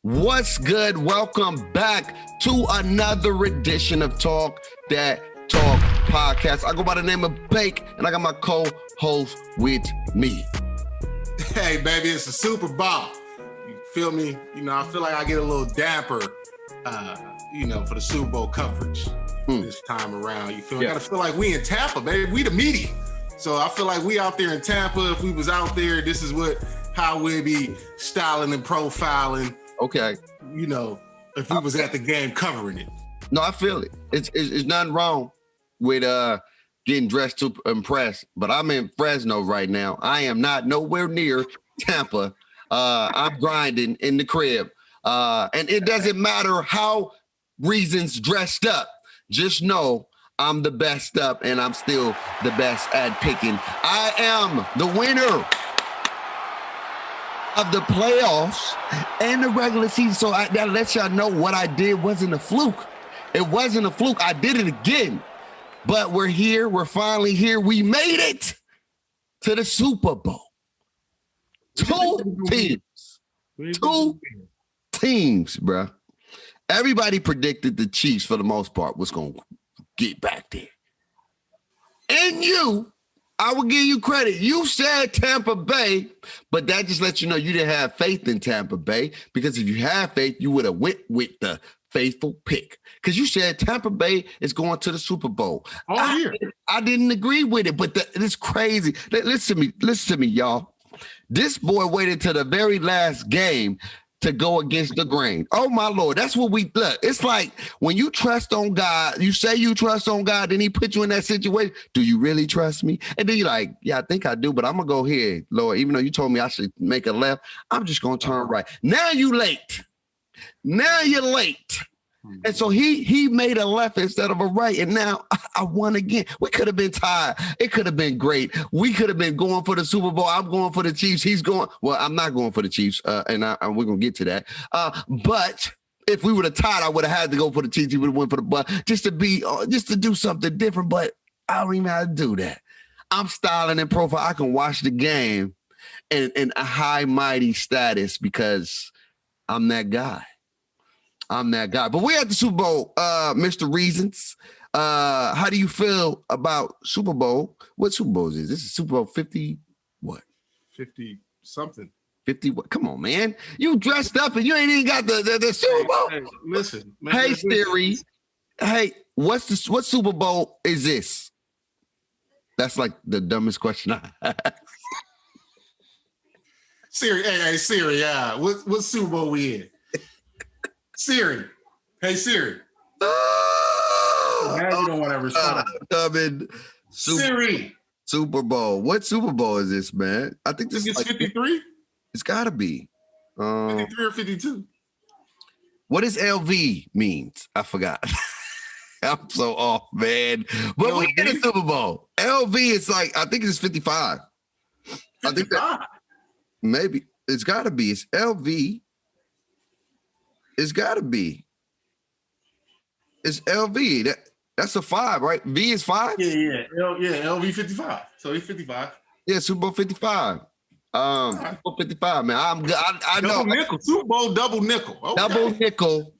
What's good? Welcome back to another edition of Dat Talk Podcast. I go by the name of Bake, and I got my co-host with me. Hey, baby, it's the Super Bowl. You feel me? I feel like I get a little damper, for the Super Bowl coverage this time around. You feel me? I gotta feel like we in Tampa, baby. We the media. So I feel like we out there in Tampa. If we was out there, this is how we'd be styling and profiling. Okay. If we was at the game covering it. No, I feel it. It's nothing wrong with getting dressed to impress, but I'm in Fresno right now. I am not nowhere near Tampa. I'm grinding in the crib. And it doesn't matter how reasons dressed up. Just know I'm the best up and I'm still the best at picking. I am the winner of the playoffs and the regular season. So that lets y'all know what I did wasn't a fluke. It wasn't a fluke. I did it again. But we're here. We're finally here. We made it to the Super Bowl. Two teams, bro. Everybody predicted the Chiefs, for the most part, was going to get back there. And I will give you credit. You said Tampa Bay, but that just lets you know you didn't have faith in Tampa Bay, because if you had faith, you would have went with the faithful pick, because you said Tampa Bay is going to the Super Bowl. All year. I didn't agree with it, but it's crazy. Listen to me, y'all. This boy waited to the very last game to go against the grain. Oh, my Lord. That's what we look. It's like when you trust on God, you say you trust on God, then he put you in that situation. Do you really trust me? And then you're like, yeah, I think I do, but I'm going to go here, Lord. Even though you told me I should make a left, I'm just going to turn right. Now you're late. And so he made a left instead of a right, and now I won again. We could have been tied. It could have been great. We could have been going for the Super Bowl. I'm going for the Chiefs. He's going. Well, I'm not going for the Chiefs, and we're gonna get to that. But if we would have tied, I would have had to go for the Chiefs. He would have went for the butt just to do something different. But I don't even know how to do that. I'm styling and profile. I can watch the game in a high mighty status because I'm that guy. But we're at the Super Bowl, Mr. Reasons. How do you feel about Super Bowl? What Super Bowl is this? This is Super Bowl 50 what? 50 something. 50 what? Come on, man. You dressed up and you ain't even got the Super Bowl. Hey, listen. Man, hey, Siri. Hey, what Super Bowl is this? That's like the dumbest question I asked. Siri, hey, Siri, what Super Bowl we in? Siri. Hey, Siri. Now you don't want to respond. Siri. Super Bowl. What Super Bowl is this, man? I think this is 53? It's got to be. 53 or 52? What does LV means? I forgot. I'm so off, man. But we in the Super Bowl. LV is like, I think it's 55. 55? I think that maybe. It's got to be. It's LV. It's got to be. It's LV. That's a 5, right? V is 5? Yeah. LV 55. So he's 55. Yeah, Super Bowl 55. Super Bowl 55, man. I know. Double nickel. Super Bowl double nickel. Okay.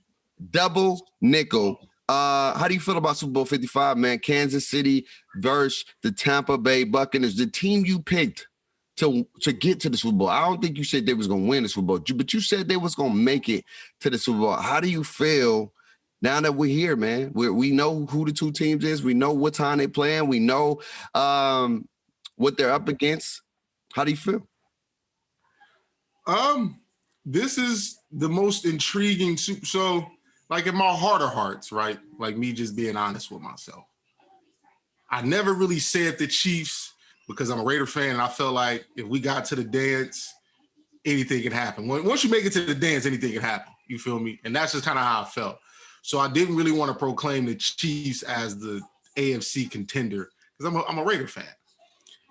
Double nickel. How do you feel about Super Bowl 55, man? Kansas City versus the Tampa Bay Buccaneers, the team you picked to get to the Super Bowl. I don't think you said they was going to win the Super Bowl, but you said they was going to make it to the Super Bowl. How do you feel now that we're here, man? We know who the two teams is. We know what time they playing. We know what they're up against. How do you feel? This is the most intriguing Super. So, like in my heart of hearts, right? Like me just being honest with myself. I never really said the Chiefs because I'm a Raider fan, and I felt like if we got to the dance, anything can happen. Once you make it to the dance, anything can happen. You feel me? And that's just kind of how I felt. So I didn't really want to proclaim the Chiefs as the AFC contender because I'm a Raider fan.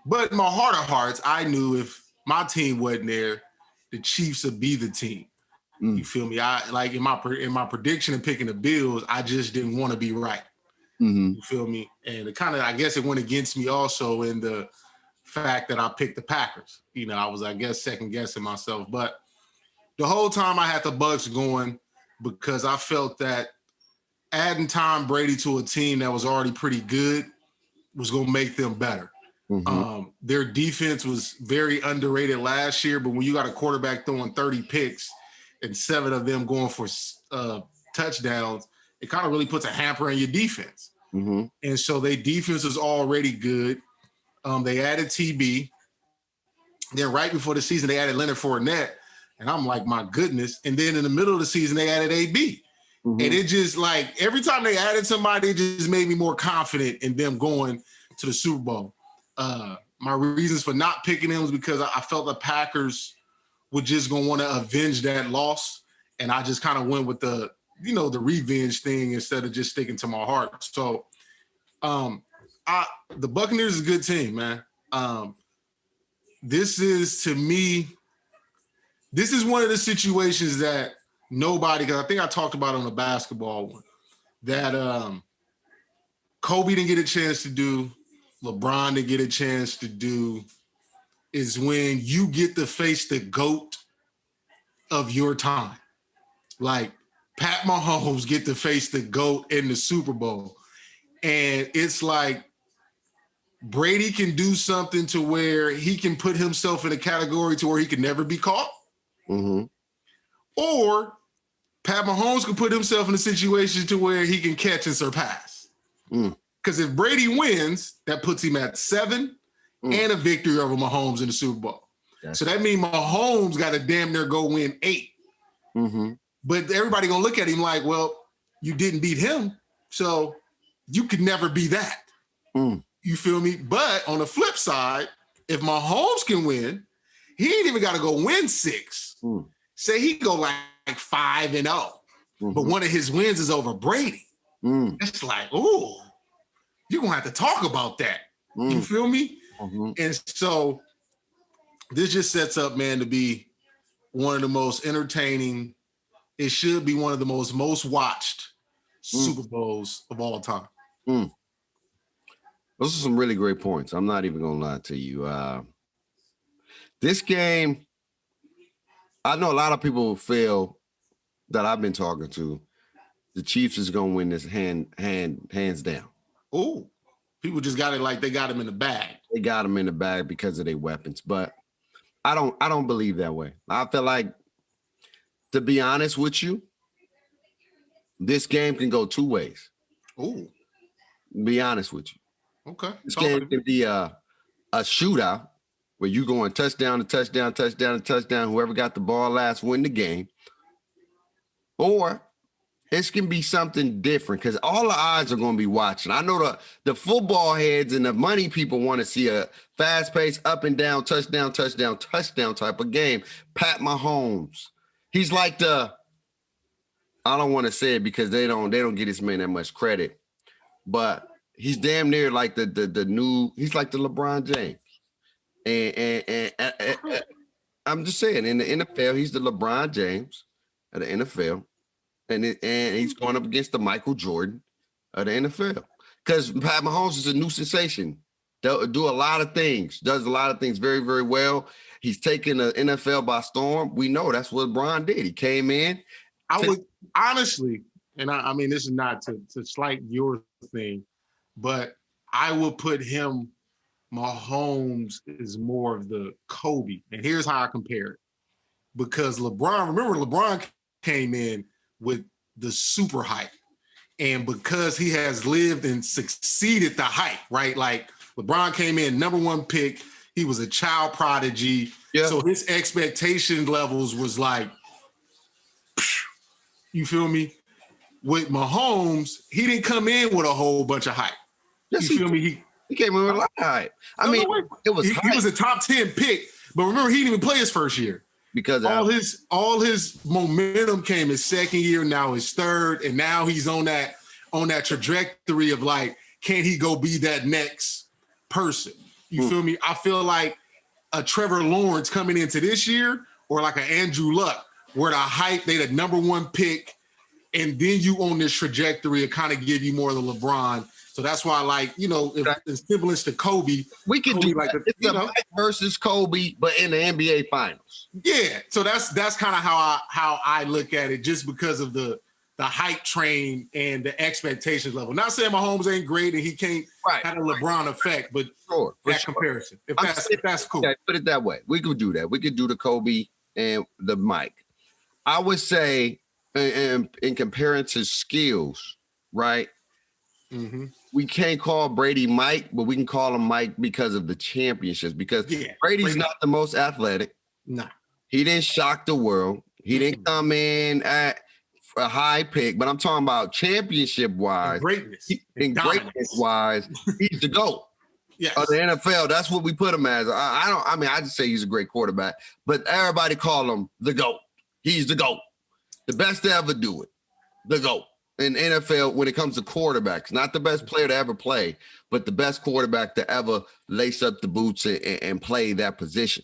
But in my heart of hearts, I knew if my team wasn't there, the Chiefs would be the team. You feel me? I like in my prediction and picking the Bills, I just didn't want to be right. Mm-hmm. You feel me? And it kind of, I guess it went against me also in the fact that I picked the Packers. I was, I guess, second guessing myself. But the whole time I had the Bucks going because I felt that adding Tom Brady to a team that was already pretty good was going to make them better. Mm-hmm. Their defense was very underrated last year, but when you got a quarterback throwing 30 picks and 7 of them going for touchdowns, it kind of really puts a hamper on your defense. Mm-hmm. And so their defense is already good. They added TB. Then right before the season, they added Leonard Fournette. And I'm like, my goodness. And then in the middle of the season, they added AB. Mm-hmm. And it just like every time they added somebody, it just made me more confident in them going to the Super Bowl. My reasons for not picking them was because I felt the Packers were just going to want to avenge that loss. And I just kind of went with the revenge thing instead of just sticking to my heart. So the Buccaneers is a good team, man. This is one of the situations that nobody, because I think I talked about on the basketball one, that Kobe didn't get a chance to do, LeBron didn't get a chance to do, is when you get to face the GOAT of your time. Like Pat Mahomes get to face the GOAT in the Super Bowl. And it's like Brady can do something to where he can put himself in a category to where he can never be caught. Mm-hmm. Or Pat Mahomes can put himself in a situation to where he can catch and surpass. Because if Brady wins, that puts him at 7 and a victory over Mahomes in the Super Bowl. Gotcha. So that means Mahomes got to damn near go win 8. Mm-hmm. But everybody going to look at him like, well, you didn't beat him, so you could never be that. You feel me? But on the flip side, if Mahomes can win, he ain't even got to go win 6. Say he go like 5-0, but one of his wins is over Brady. It's like, ooh, you're going to have to talk about that. You feel me? And so this just sets up, man, to be one of the most entertaining. It should be one of the most watched Super Bowls of all time. Those are some really great points. I'm not even going to lie to you. This game, I know a lot of people feel that I've been talking to, the Chiefs is going to win this hands down. Oh, people just got it like they got him in the bag. They got him in the bag because of their weapons, but I don't believe that way. I feel like, to be honest with you, this game can go 2 ways. Oh, be honest with you. Okay. This game can be a shootout where you going touchdown to touchdown, touchdown to touchdown. Whoever got the ball last win the game. Or this can be something different because all the eyes are going to be watching. I know the football heads and the money people want to see a fast-paced, up and down, touchdown, touchdown, touchdown type of game. Pat Mahomes. He's like I don't want to say it because they don't get this man that much credit, but he's damn near like the new, he's like the LeBron James. And I'm just saying, in the NFL, he's the LeBron James of the NFL. And he's going up against the Michael Jordan of the NFL. Because Pat Mahomes is a new sensation. Does a lot of things very, very well. He's taken the NFL by storm. We know that's what LeBron did. He came in. I would honestly, and I mean, this is not to slight your thing, but I would put him, Mahomes is more of the Kobe. And here's how I compare it. Because LeBron came in with the super hype. And because he has lived and succeeded the hype, right? Like LeBron came in number 1 pick. He was a child prodigy. Yeah. So his expectation levels was like, you feel me? With Mahomes, he didn't come in with a whole bunch of hype. Yes, you feel me? He came in with a lot of hype. It was he was a top 10 pick, but remember, he didn't even play his first year. Because all his momentum came his second year, now his third, and now he's on that trajectory of like, can he go be that next person? You feel me? I feel like a Trevor Lawrence coming into this year, or like an Andrew Luck, where the hype, they the number 1 pick, and then you on this trajectory to kind of give you more of the LeBron So that's why, like, you know, if it's semblance to Kobe, we can Kobe do like that. It's a Mike versus Kobe, but in the NBA Finals. Yeah. So that's kind of how I look at it, just because of the hype train and the expectations level. Not saying Mahomes ain't great and he can't have a LeBron effect, but that comparison. If that's cool. Okay, put it that way. We could do that. We could do the Kobe and the Mike. I would say in comparing to skills, right? Mm-hmm. We can't call Brady Mike, but we can call him Mike because of the championships. Because Brady's not the most athletic. No. He didn't shock the world. He didn't come in at a high pick, but I'm talking about championship-wise. Greatness. Greatness-wise, he's the GOAT. Yes. Of the NFL, that's what we put him as. I just say he's a great quarterback, but everybody call him the GOAT. He's the GOAT. The best to ever do it. The GOAT. In NFL, when it comes to quarterbacks, not the best player to ever play, but the best quarterback to ever lace up the boots and play that position.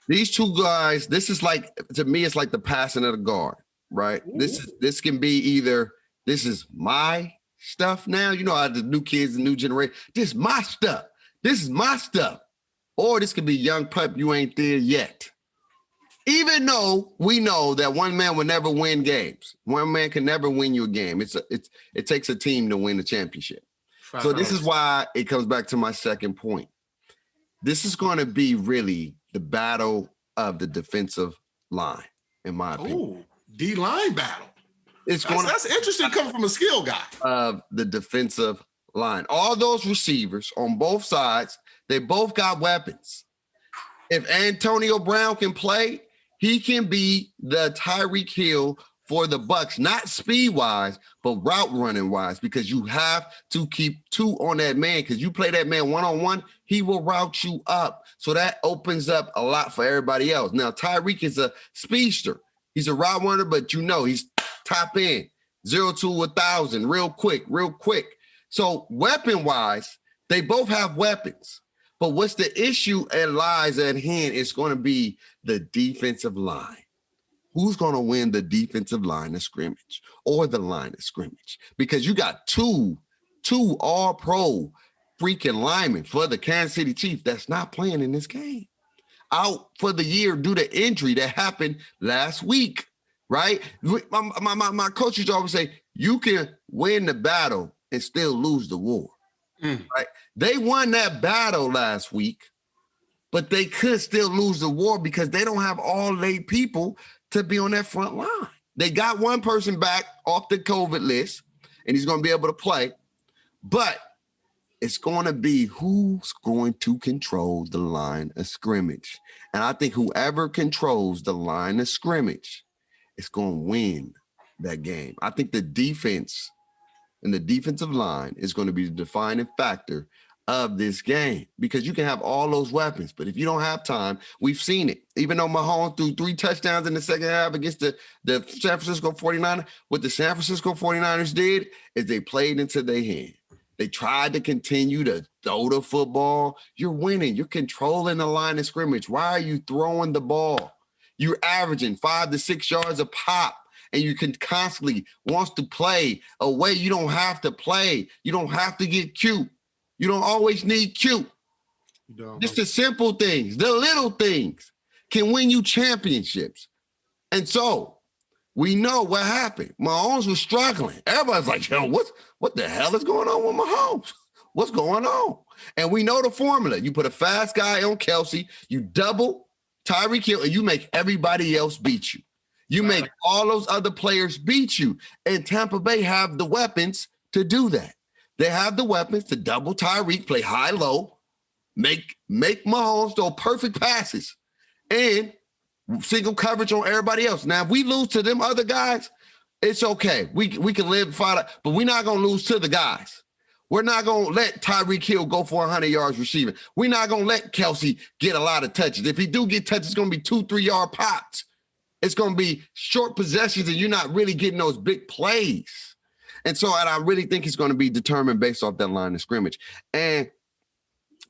These two guys, this is like, to me, it's like the passing of the guard, right? Ooh. This can be either, this is my stuff now. You know how the new kids, the new generation, this is my stuff. This is my stuff. Or this could be young pup, you ain't there yet. Even though we know that one man will never win games. One man can never win you a game. It takes a team to win the championship. So this is why it comes back to my second point. This is going to be really the battle of the defensive line, in my opinion. Oh, D-line battle. That's interesting coming from a skill guy. Of the defensive line. All those receivers on both sides, they both got weapons. If Antonio Brown can play, he can be the Tyreek Hill for the Bucs, not speed-wise, but route running-wise, because you have to keep two on that man, because you play that man one-on-one, he will route you up. So that opens up a lot for everybody else. Now, Tyreek is a speedster. He's a route runner, but you know he's top end, 0 to 1,000, real quick. So weapon-wise, they both have weapons. But what's the issue that lies at hand is going to be the defensive line. Who's going to win the defensive line of scrimmage or the line of scrimmage? Because you got two all-pro freaking linemen for the Kansas City Chiefs that's not playing in this game. Out for the year due to injury that happened last week, right? My coaches always say, you can win the battle and still lose the war. Right? They won that battle last week, but they could still lose the war because they don't have all their people to be on that front line. They got one person back off the COVID list, and he's going to be able to play, but it's going to be who's going to control the line of scrimmage. And I think whoever controls the line of scrimmage is going to win that game. I think the defense and the defensive line is going to be the defining factor of this game, because you can have all those weapons, but if you don't have time, we've seen it. Even though Mahomes threw 3 touchdowns in the second half against the San Francisco 49ers, what the San Francisco 49ers did is they played into their hand. They tried to continue to throw the football. You're winning. You're controlling the line of scrimmage. Why are you throwing the ball? You're averaging 5 to 6 yards a pop. And you can constantly wants to play a way you don't have to play. You don't have to get cute. You don't always need cute. Just the simple things, the little things can win you championships. And so we know what happened. Mahomes was struggling. Everybody's like, yo, what the hell is going on with Mahomes? What's going on? And we know the formula. You put a fast guy on Kelsey, you double Tyreek Hill, and you make everybody else beat you. You make all those other players beat you. And Tampa Bay have the weapons to do that. They have the weapons to double Tyreek, play high-low, make Mahomes throw perfect passes, and single coverage on everybody else. Now, if we lose to them other guys, it's okay. We can live, fight, but we're not going to lose to the guys. We're not going to let Tyreek Hill go for 100 yards receiving. We're not going to let Kelsey get a lot of touches. If he do get touches, it's going to be 2-3 yard pops. It's going to be short possessions, and you're not really getting those big plays. And I really think it's going to be determined based off that line of scrimmage. And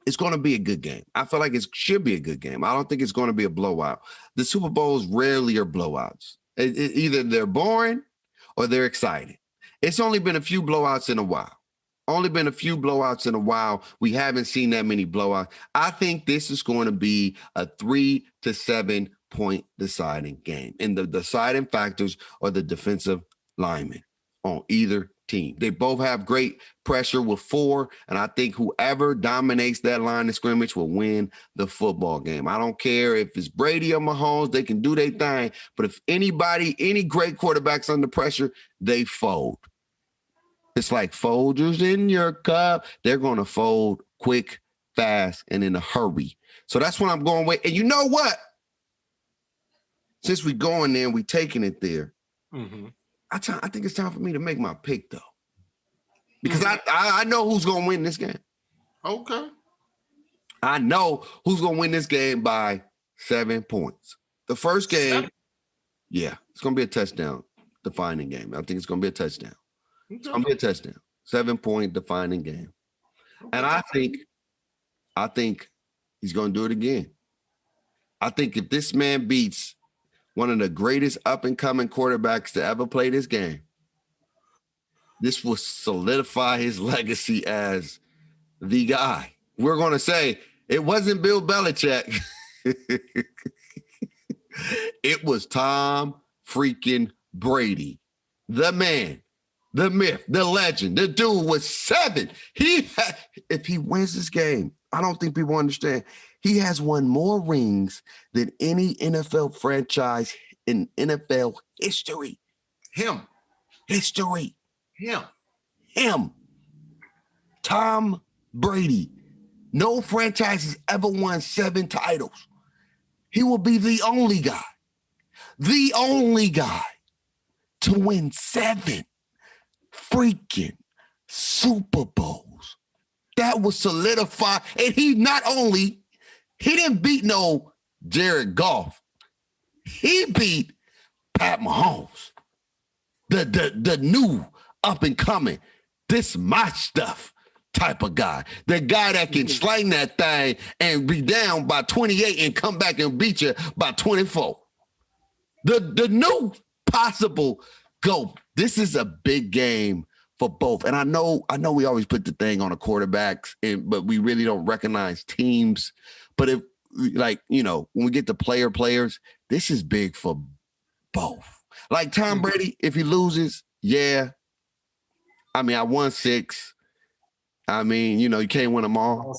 it's going to be a good game. I feel like it should be a good game. I don't think it's going to be a blowout. The Super Bowls rarely are blowouts. Either they're boring or they're exciting. It's only been a few blowouts in a while. Only been a few blowouts in a while. We haven't seen that many blowouts. I think this is going to be a 3 to 7 point deciding game. And the deciding factors are the defensive linemen on either team. They both have great pressure with 4, and I think whoever dominates that line of scrimmage will win the football game. I don't care if it's Brady or Mahomes, they can do their thing, but if any great quarterbacks under pressure, they fold. It's like Folgers in your cup. They're going to fold quick, fast, and in a hurry. So that's what I'm going with. And you know what? Since we're going there and we're taking it there, I think it's time for me to make my pick, though. Because I know who's going to win this game. Okay. I know who's going to win this game by 7 points. The first game, it's going to be a touchdown defining game. I think it's going to be a touchdown. It's going to be a touchdown. 7 point defining game. And I think he's going to do it again. I think if this man beats one of the greatest up-and-coming quarterbacks to ever play this game, this will solidify his legacy as the guy. We're going to say it wasn't Bill Belichick. It was Tom freaking Brady, the man. The myth, the legend, the dude was 7. If he wins this game, I don't think people understand. He has won more rings than any NFL franchise in NFL history. History. Tom Brady. No franchise has ever won 7 titles. He will be the only guy to win 7 freaking Super Bowls. That was solidified. And he didn't beat no Jared Goff. He beat Pat Mahomes. The new up and coming, this my stuff type of guy. The guy that can sling that thing and be down by 28 and come back and beat you by 24. The new possible go. This is a big game for both. And I know we always put the thing on the quarterbacks, but we really don't recognize teams. But if, like, you know, when we get to players, this is big for both. Like Tom Brady, if he loses, I mean, I won 6. I mean, you know, you can't win them all.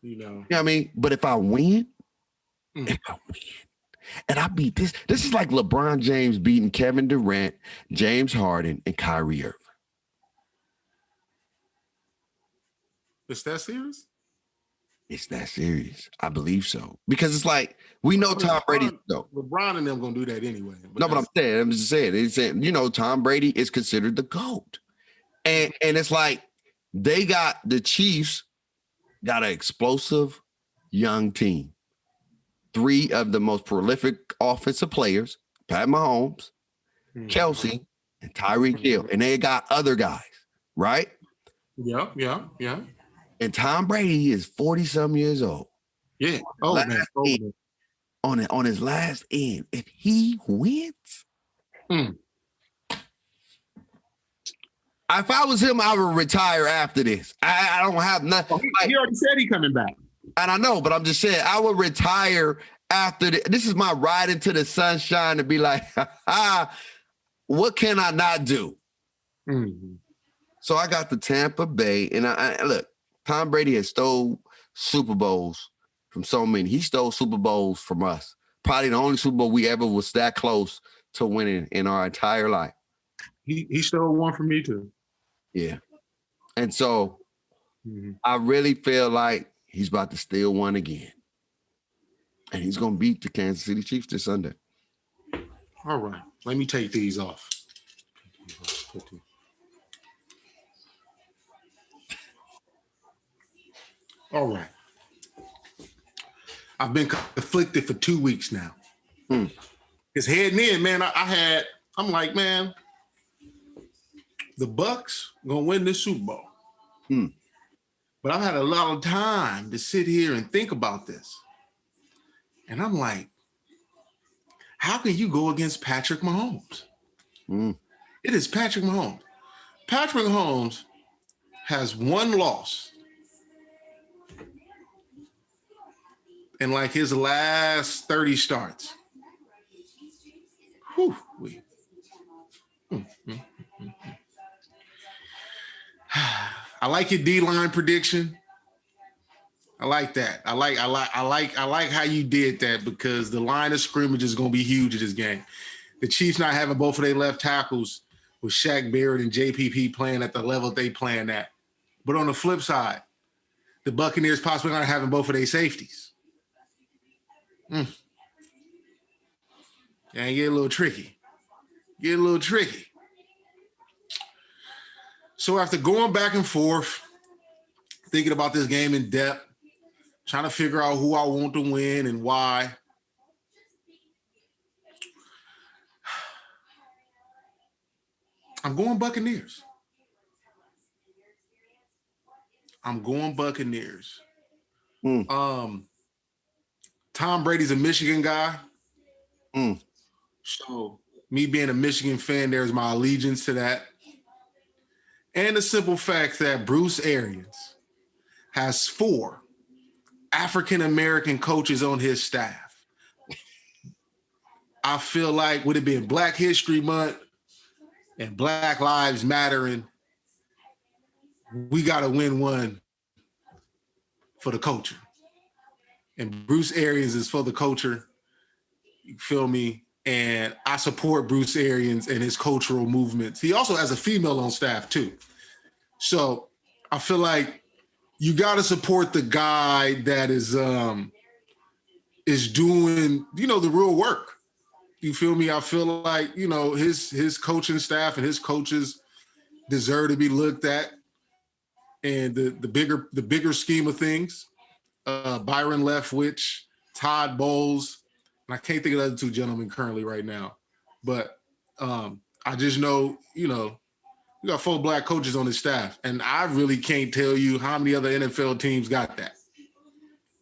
You know what I mean? But if I win, and I beat this is like LeBron James beating Kevin Durant, James Harden, and Kyrie Irving. It's that serious? It's that serious. I believe so. Because it's like, we know Tom Brady. LeBron and them going to do that anyway. But I'm just saying, you know, Tom Brady is considered the GOAT. And it's like, the Chiefs got an explosive young team. 3 of the most prolific offensive players, Pat Mahomes, Kelsey, and Tyreek Hill. And they got other guys, right? Yeah. And Tom Brady is 40-some years old. Yeah. On his last end. If he wins, if I was him, I would retire after this. I don't have nothing. He already said he coming back. And I know, but I'm just saying, I would retire after this is my ride into the sunshine to be like, what can I not do? So I got the Tampa Bay, and I look, Tom Brady has stole Super Bowls from so many. He stole Super Bowls from us. Probably the only Super Bowl we ever was that close to winning in our entire life. He stole one from me too. Yeah. And so I really feel like he's about to steal one again. And he's going to beat the Kansas City Chiefs this Sunday. All right. Let me take these off. All right. I've been conflicted for 2 weeks now. Because heading in, man, I'm like, man, the Bucks gonna win this Super Bowl. But I've had a lot of time to sit here and think about this. And I'm like, how can you go against Patrick Mahomes? It is Patrick Mahomes. Patrick Mahomes has one loss in like his last 30 starts. Whew. I like your D-line prediction. I like that. I like how you did that, because the line of scrimmage is going to be huge in this game. The Chiefs not having both of their left tackles with Shaq Barrett and JPP playing at the level they playing at. But on the flip side, the Buccaneers possibly not having both of their safeties. Yeah, get a little tricky. So after going back and forth, thinking about this game in depth, trying to figure out who I want to win and why, I'm going Buccaneers. Tom Brady's a Michigan guy. So me being a Michigan fan, there's my allegiance to that. And the simple fact that Bruce Arians has 4 African-American coaches on his staff. I feel like, with it being Black History Month and Black Lives Mattering, we got to win one for the culture. And Bruce Arians is for the culture. You feel me? And I support Bruce Arians and his cultural movements. He also has a female on staff too. So I feel like you got to support the guy that is doing, the real work. You feel me? I feel like, his coaching staff and his coaches deserve to be looked at. And the bigger scheme of things, Byron Leftwich, Todd Bowles, and I can't think of the other 2 gentlemen currently right now. But I just know, we got 4 Black coaches on his staff. And I really can't tell you how many other NFL teams got that.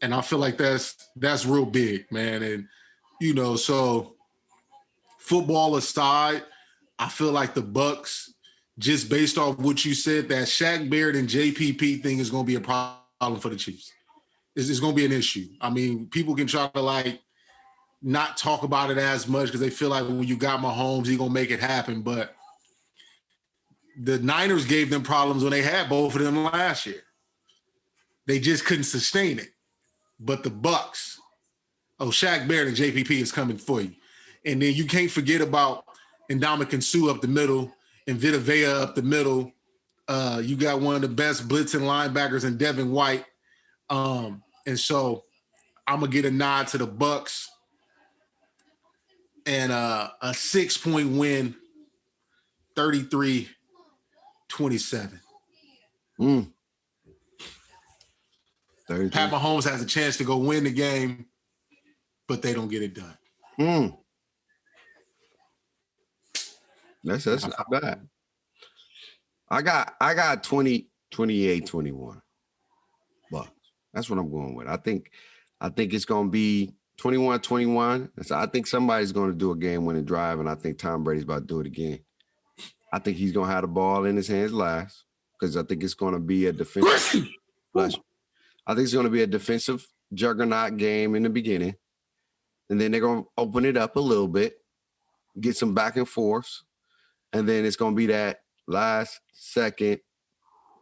And I feel like that's real big, man. And, so football aside, I feel like the Bucs, just based off what you said, that Shaq Barrett and JPP thing is going to be a problem for the Chiefs. It's going to be an issue. I mean, people can try to not talk about it as much because they feel like when you got Mahomes, he's going to make it happen. But the Niners gave them problems when they had both of them last year. They just couldn't sustain it. But the Bucs, Shaq Barrett and JPP is coming for you. And then you can't forget about Ndamukong Suh up the middle and Vita Vea up the middle. You got one of the best blitzing linebackers in Devin White. And so I'm going to get a nod to the Bucs and a 6-point win, 33-27. Pat Mahomes has a chance to go win the game, but they don't get it done. That's not bad. I got 28-21 Bucks. That's what I'm going with. I think it's going to be 21-21. So I think somebody's going to do a game-winning drive, and I think Tom Brady's about to do it again. I think he's going to have the ball in his hands last, because I think it's going to be a defensive. I think it's going to be a defensive juggernaut game in the beginning, and then they're going to open it up a little bit, get some back and forths, and then it's going to be that last second,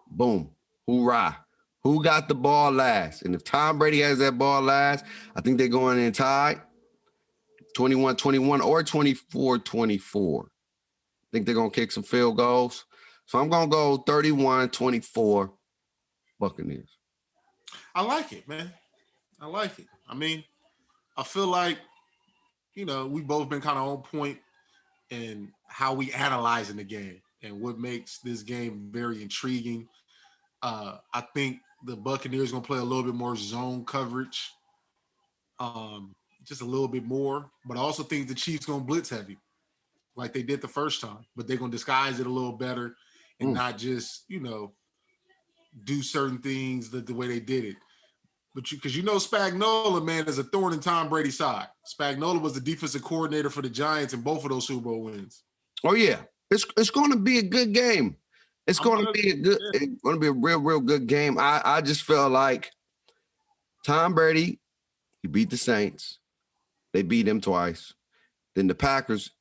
boom, hoorah. Who got the ball last? And if Tom Brady has that ball last, I think they're going in tied, 21-21 or 24-24. I think they're going to kick some field goals. So I'm going to go 31-24 Buccaneers. I like it, man. I like it. I mean, I feel like, we've both been kind of on point in how we analyzing the game and what makes this game very intriguing. I think the Buccaneers going to play a little bit more zone coverage, just a little bit more. But I also think the Chiefs going to blitz heavy like they did the first time, but they're going to disguise it a little better and not just, do certain things the way they did it. But because Spagnuolo, man, is a thorn in Tom Brady's side. Spagnuolo was the defensive coordinator for the Giants in both of those Super Bowl wins. Oh, yeah. It's going to be a good game. It's going to be it's going to be a real good game. I just feel like Tom Brady, he beat the Saints. They beat him twice. Then the Packers,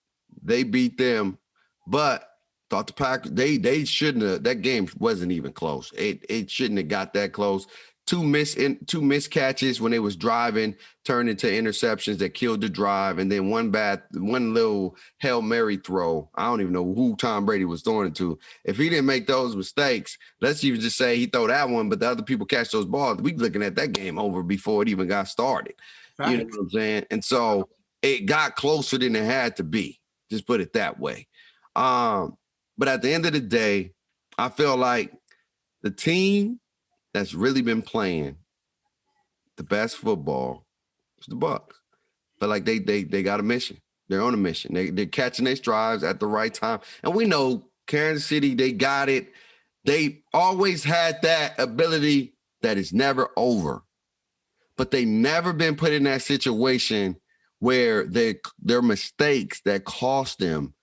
they beat them, but thought the Packers, they shouldn't have, that game wasn't even close. It shouldn't have got that close. Two missed catches when they was driving turned into interceptions that killed the drive, and then one little Hail Mary throw. I don't even know who Tom Brady was throwing it to. If he didn't make those mistakes, let's even just say he throw that one, but the other people catch those balls. We looking at that game over before it even got started. Right. You know what I'm saying? And so it got closer than it had to be. Just put it that way. But at the end of the day, I feel like the team that's really been playing the best football is the Bucks. But like they got a mission. They're on a mission. They're catching their strides at the right time. And we know Kansas City, they got it. They always had that ability that is never over. But they never been put in that situation where their mistakes that cost them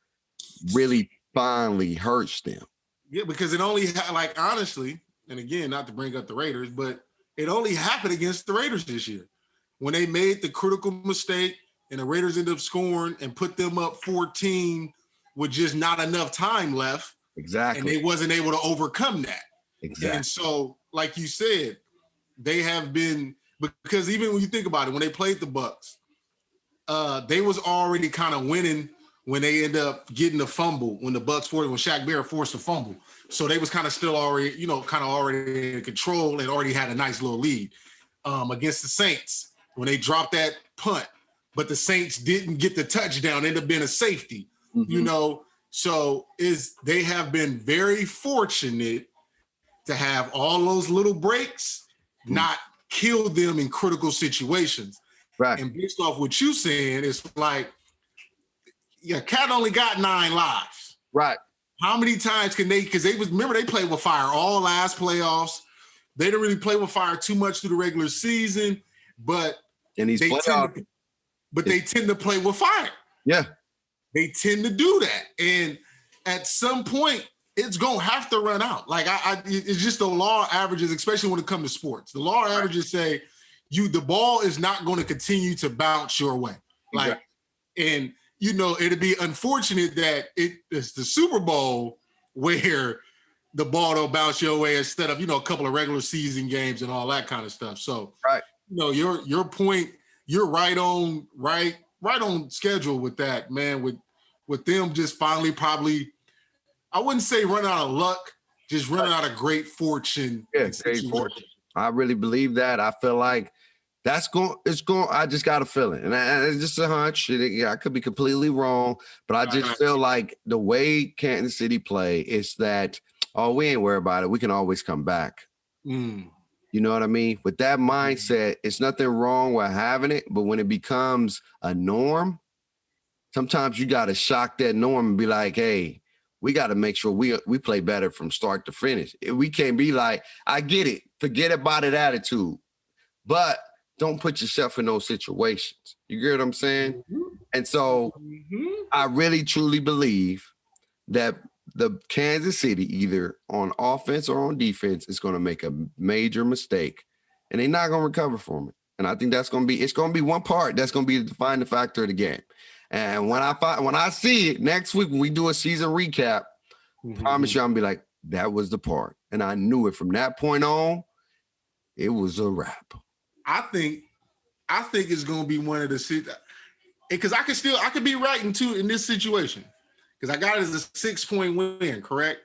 really finally hurts them. Yeah, because it only like honestly, and again, not to bring up the Raiders, but it only happened against the Raiders this year when they made the critical mistake and the Raiders ended up scoring and put them up 14 with just not enough time left. Exactly. And they wasn't able to overcome that. Exactly. And so, like you said, they have been, because even when you think about it, when they played the Bucks, they was already kind of winning when they end up getting the fumble when the Bucks when Shaq Barrett forced a fumble. So they was kind of still already, already in control and already had a nice little lead against the Saints when they dropped that punt, but the Saints didn't get the touchdown, ended up being a safety, So they have been very fortunate to have all those little breaks not kill them in critical situations. Right. And based off what you saying, it's like, Cat only got 9 lives. Right. How many times can they, because remember they played with fire all last playoffs. They didn't really play with fire too much through the regular season, but they tend to play with fire. Yeah. They tend to do that. And at some point, it's going to have to run out. Like it's just the law averages, especially when it comes to sports. The law averages say the ball is not going to continue to bounce your way. Like, and it'd be unfortunate that it's the Super Bowl where the ball don't bounce your way instead of, a couple of regular season games and all that kind of stuff. So, your point, you're right on schedule with that, man, with them just finally probably, I wouldn't say run out of luck, just running out of great fortune. Yeah, great fortune. I really believe that. I feel like I just got a feeling. And it's just a hunch. I could be completely wrong, but I just feel like the way Kansas City play is that, we ain't worried about it. We can always come back. You know what I mean? With that mindset, it's nothing wrong with having it, but when it becomes a norm, sometimes you got to shock that norm and be like, hey, we got to make sure we play better from start to finish. We can't be like, I get it, forget about it attitude, but don't put yourself in those situations. You get what I'm saying? And so I really, truly believe that the Kansas City, either on offense or on defense, is going to make a major mistake, and they're not going to recover from it. And I think it's going to be one part that's going to be the defining factor of the game. And when I see it next week, when we do a season recap, promise you I'm going to be like, that was the part. And I knew it from that point on, it was a wrap. I think it's going to be one of the, because I could be right in this situation, because I got it as a 6-point win, correct?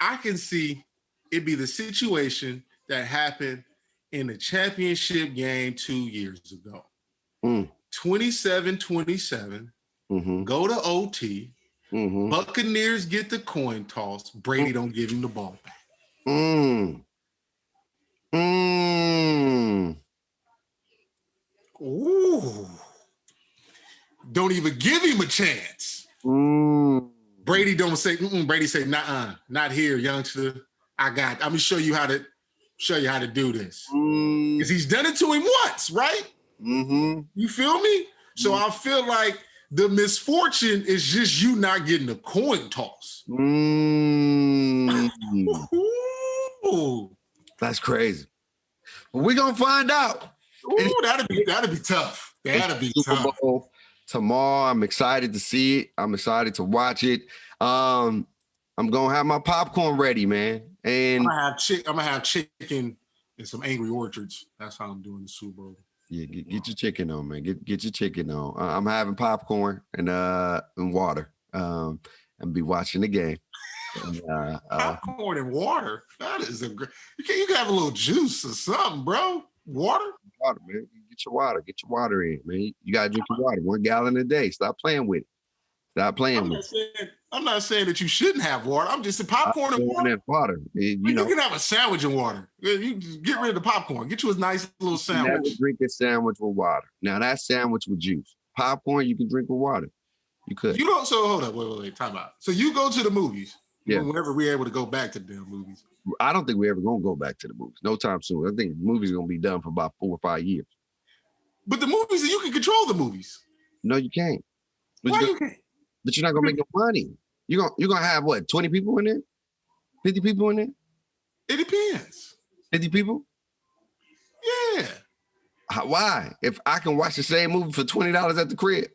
I can see it be the situation that happened in the championship game 2 years ago. 27-27, go to OT, Buccaneers get the coin toss, Brady don't give him the ball back. Ooh. Don't even give him a chance. Brady don't say, Brady say, nah, not here, youngster. I'm gonna show you how to do this. Because he's done it to him once, right? You feel me? So I feel like the misfortune is just you not getting a coin toss. Ooh. That's crazy. Well, we're gonna find out. Ooh, that'd be tough. That'd be Super tough. Bowl tomorrow. I'm excited to see it. I'm excited to watch it. I'm gonna have my popcorn ready, man. And I'm gonna have chicken and some Angry Orchards. That's how I'm doing the Super Bowl. Yeah, get your chicken on, man. Get your chicken on. I'm having popcorn and water. And be watching the game. And, popcorn and water. That is a great. You can have a little juice or something, bro. Water, man. Get your water in, man. You gotta drink your water 1 gallon a day. Stop playing with it. I'm not saying that you shouldn't have water. I'm just saying popcorn and water. You can have a sandwich and water. You just get rid of the popcorn. Get you a nice little sandwich. Never drink a sandwich with water. Now that sandwich with juice. Popcorn you can drink with water. You could. You don't. So hold up. Wait. Time out. So you go to the movies. Yeah. Whenever we're able to go back to the damn movies. I don't think we're ever gonna go back to the movies. No time soon. I think the movies are gonna be done for about 4 or 5 years. But the movies, you can control the movies. No, you can't. Why you can't? But you're not gonna make no money. You're gonna have what? 20 people in there? 50 people in there? It depends. 50 people? Yeah. Why? If I can watch the same movie for $20 at the crib.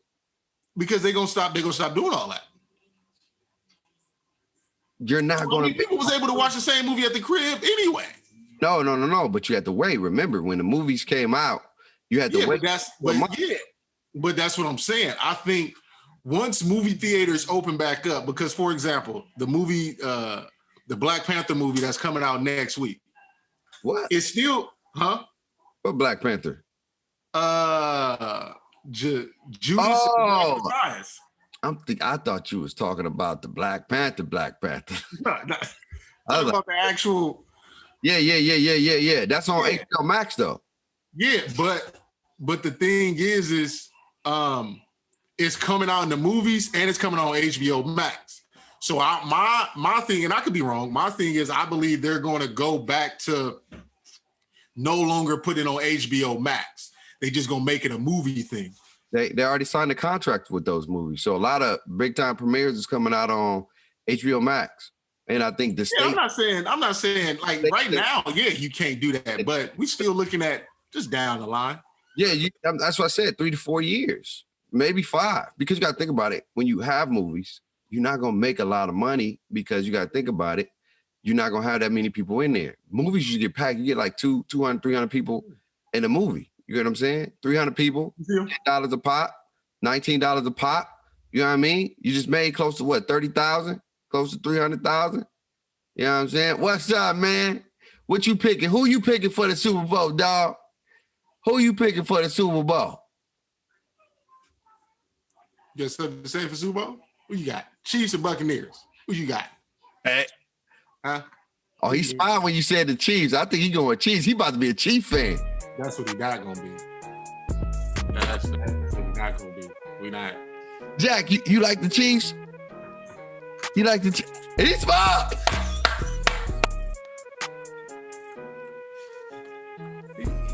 Because they're gonna stop doing all that. You're not going to. People was able to watch the same movie at the crib anyway. No. But you had to wait. Remember, when the movies came out, you had to wait. But that's what I'm saying. I think once movie theaters open back up, because for example, the movie, the Black Panther movie that's coming out next week. What? It's still, huh? What Black Panther? Judas. Oh. I thought you was talking about the Black Panther. No. About the actual. Yeah. That's on HBO Max though. Yeah, but the thing is it's coming out in the movies and it's coming on HBO Max. So my thing, and I could be wrong. My thing is I believe they're going to go back to no longer put it on HBO Max. They just gonna make it a movie thing. They already signed a contract with those movies. So a lot of big time premieres is coming out on HBO Max. And I think the state. I'm not saying like right now, you can't do that, but we still looking at just down the line. Yeah, that's what I said, 3 to 4 years, maybe 5. Because you got to think about it. When you have movies, you're not going to make a lot of money because you got to think about it. You're not going to have that many people in there. Movies, you get packed, you get like 200, 300 people in a movie. You get what I'm saying? 300 people, $10 a pop, $19 a pop. You know what I mean? You just made close to what, 30,000? Close to 300,000? You know what I'm saying? What's up, man? What you picking? Who you picking for the Super Bowl, dog? Who you picking for the Super Bowl? You got something to say for Super Bowl? Who you got? Chiefs or Buccaneers? Who you got? Hey. Huh? Oh, he smiled when you said the Chiefs. I think he going Chiefs. He about to be a Chief fan. That's what he not gonna be. That's what he not gonna be. We not. Jack, you like the Chiefs? You like the Chiefs? He smiled.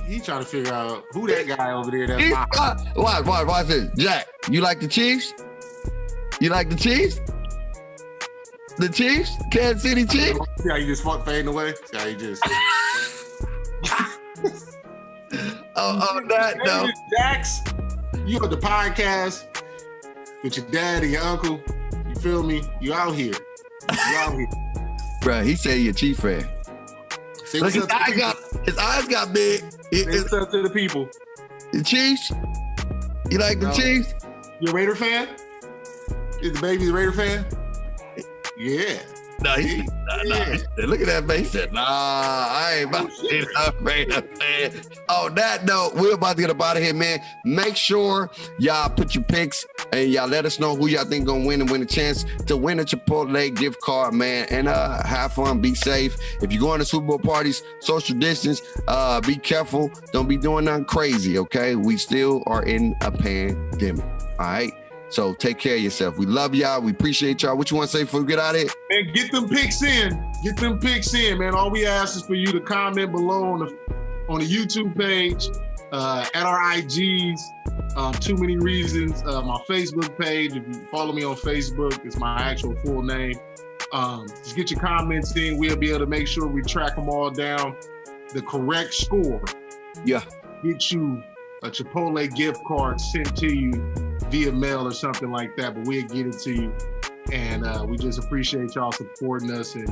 He trying to figure out who that guy over there. That's Watch this. Jack, you like the Chiefs? You like the Chiefs? The Chiefs? Kansas City Chiefs? See how you just fading away? See how you just... on that note. Jax, you on the podcast with your dad and your uncle. You feel me? You out here. Bro, he said you're a Chief fan. Look, his eyes got big. It's up to the people. The Chiefs? You like the Chiefs? You a Raider fan? Is the baby the Raider fan? Yeah. No, look at that man. He said, nah, I ain't about to be a Raider fan. On that note, we're about to get up out of here, man. Make sure y'all put your picks and y'all let us know who y'all think gonna win and win a chance to win a Chipotle gift card, man. And have fun, be safe. If you're going to Super Bowl parties, social distance, be careful. Don't be doing nothing crazy, okay? We still are in a pandemic, all right? So take care of yourself. We love y'all. We appreciate y'all. What you want to say before we get out of here? Man, get them picks in. Get them picks in, man. All we ask is for you to comment below on the YouTube page, at our IGs, Too Many Reasons, my Facebook page. If you follow me on Facebook, it's my actual full name. Just get your comments in. We'll be able to make sure we track them all down. The correct score. Yeah. Get you a Chipotle gift card sent to you via mail or something like that, but we'll get it to you. And we just appreciate y'all supporting us and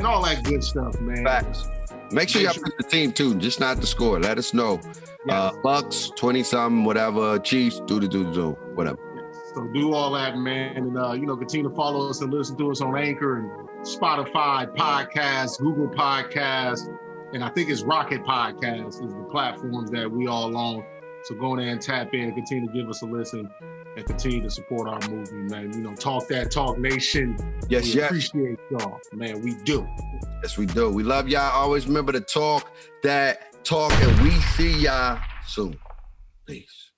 all that good stuff, man. Facts. Make sure y'all pick the team too, just not the score. Let us know. Yes. Bucks, 20-something, whatever. Chiefs, do, whatever. So do all that, man. And, continue to follow us and listen to us on Anchor and Spotify Podcasts, Google Podcasts, and I think it's Rocket Podcasts is the platforms that we all on. So go in there and tap in and continue to give us a listen and continue to support our movement, man. Talk That Talk Nation. Yes, we appreciate y'all, man. We do. Yes, we do. We love y'all. Always remember to talk that talk, and we see y'all soon. Peace.